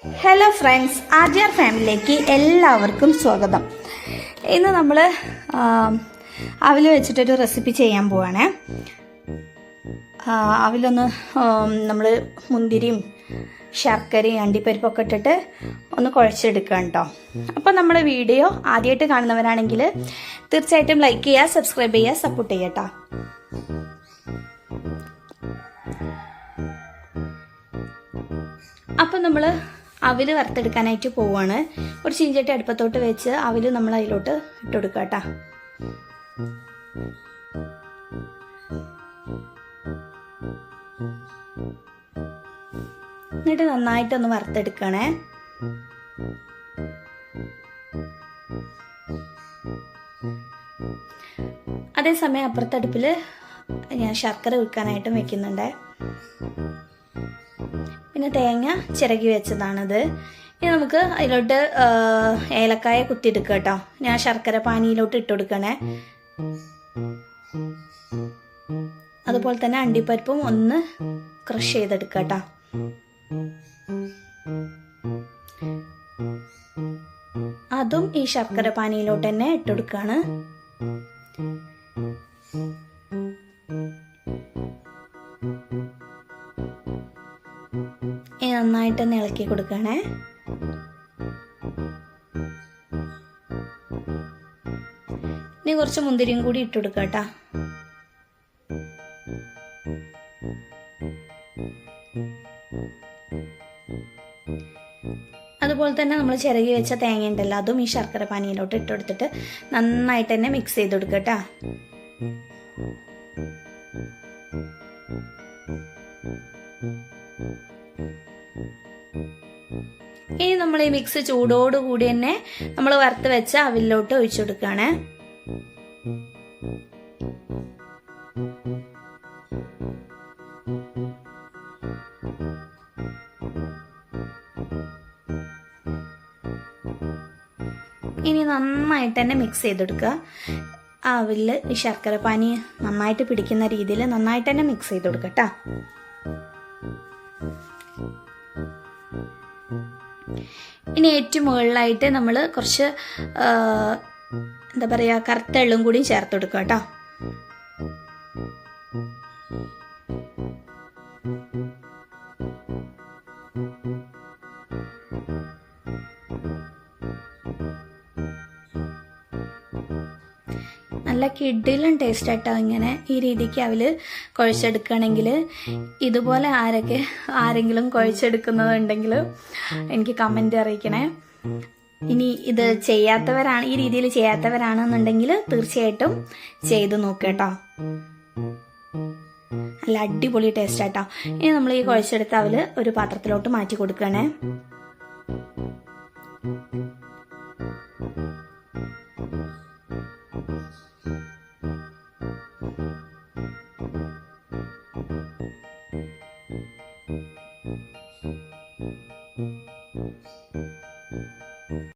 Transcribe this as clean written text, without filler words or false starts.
Hello friends, ആർജിആർ ഫാമിലിയിലേക്ക് എല്ലാവർക്കും സ്വാഗതം. ഇന്ന് നമ്മൾ അവിൽ വെച്ചിട്ടൊരു റെസിപ്പി ചെയ്യാൻ പോവാണ്. അവിലൊന്ന് നമ്മൾ മുന്തിരിയും ശർക്കരയും അണ്ടിപ്പരിപ്പൊക്കെ ഇട്ടിട്ട് ഒന്ന് കുഴച്ചെടുക്കുക കേട്ടോ. അപ്പോൾ നമ്മുടെ വീഡിയോ ആദ്യമായിട്ട് കാണുന്നവരാണെങ്കിൽ തീർച്ചയായിട്ടും ലൈക്ക് ചെയ്യുക, സബ്സ്ക്രൈബ് ചെയ്യുക, സപ്പോർട്ട് ചെയ്യുക കേട്ടോ. അപ്പം നമ്മൾ അവിൽ വറുത്തെടുക്കാനായിട്ട് പോവാണ്. ഒരു ചീഞ്ചട്ടി അടുപ്പത്തോട്ട് വെച്ച് അവിൽ നമ്മൾ അതിലോട്ട് ഇട്ട് കൊടുക്കുക കേട്ടോ. എന്നിട്ട് നന്നായിട്ടൊന്ന് വറുത്തെടുക്കണേ. അതേസമയം അപ്പുറത്തടുപ്പിൽ ഞാൻ ശർക്കര വെക്കാനായിട്ടും വെക്കുന്നുണ്ട്. പിന്നെ തേങ്ങ ചിരകി വെച്ചതാണിത്. ഇനി നമുക്ക് അതിലോട്ട് ഏലക്കായ കുത്തിയെടുക്കുക കേട്ടോ. ഞാൻ ശർക്കര പാനിയിലോട്ട് ഇട്ട് കൊടുക്കണേ. അതുപോലെ തന്നെ അണ്ടിപ്പരിപ്പും ഒന്ന് ക്രഷ് ചെയ്തെടുക്കുക കേട്ടോ. അതും ഈ ശർക്കര പാനിയിലോട്ട് തന്നെ ഇട്ട് കൊടുക്കുകയാണ്. നന്നായിട്ട് തന്നെ ഇളക്കി കൊടുക്കണേ. ഇനി കുറച്ച് മുന്തിരിയും കൂടി ഇട്ട് കൊടുക്കുക കേട്ടോ. അതുപോലെ തന്നെ നമ്മൾ ചിരകി വെച്ച തേങ്ങ ഉണ്ടല്ലോ, അതും ഈ ശർക്കര പാനിയിലോട്ട് ഇട്ട് കൊടുത്തിട്ട് നന്നായിട്ട് തന്നെ മിക്സ് ചെയ്ത് കൊടുക്കുക കേട്ടോ. ഇനി നമ്മൾ ഈ മിക്സ് ചൂടോടുകൂടി തന്നെ നമ്മൾ വറുത്ത് വെച്ച അവിലോട്ട് ഒഴിച്ചു കൊടുക്കുകയാണ്. ഇനി നന്നായിട്ട് തന്നെ മിക്സ് ചെയ്തെടുക്കുക. അവില് ഈ ശർക്കര പാനി നന്നായിട്ട് പിടിക്കുന്ന രീതിയിൽ നന്നായിട്ട് തന്നെ മിക്സ് ചെയ്ത് കൊടുക്കുക കേട്ടോ. ഇനി ഏറ്റവും മുകളിലായിട്ട് നമ്മൾ കുറച്ച് എന്താ പറയുക, കറുത്ത എള്ളും കൂടി ചേർത്ത് കൊടുക്കുക കേട്ടോ. നല്ല കിഡിലും ടേസ്റ്റ് ആയിട്ടോ. ഇങ്ങനെ ഈ രീതിക്ക് അവൽ കുഴച്ചെടുക്കുകയാണെങ്കിൽ, ഇതുപോലെ ആരെങ്കിലും കുഴച്ചെടുക്കുന്നതുണ്ടെങ്കിൽ എനിക്ക് കമൻറ്റ് അറിയിക്കണേ. ഇനി ഇത് ചെയ്യാത്തവരാണ്, ഈ രീതിയിൽ ചെയ്യാത്തവരാണെന്നുണ്ടെങ്കിൽ തീർച്ചയായിട്ടും ചെയ്ത് നോക്കുക കേട്ടോ. നല്ല അടിപൊളി ടേസ്റ്റ് ആട്ടോ. ഇനി നമ്മൾ ഈ കുഴച്ചെടുത്ത അവൽ ഒരു പാത്രത്തിലോട്ട് മാറ്റി കൊടുക്കണേ.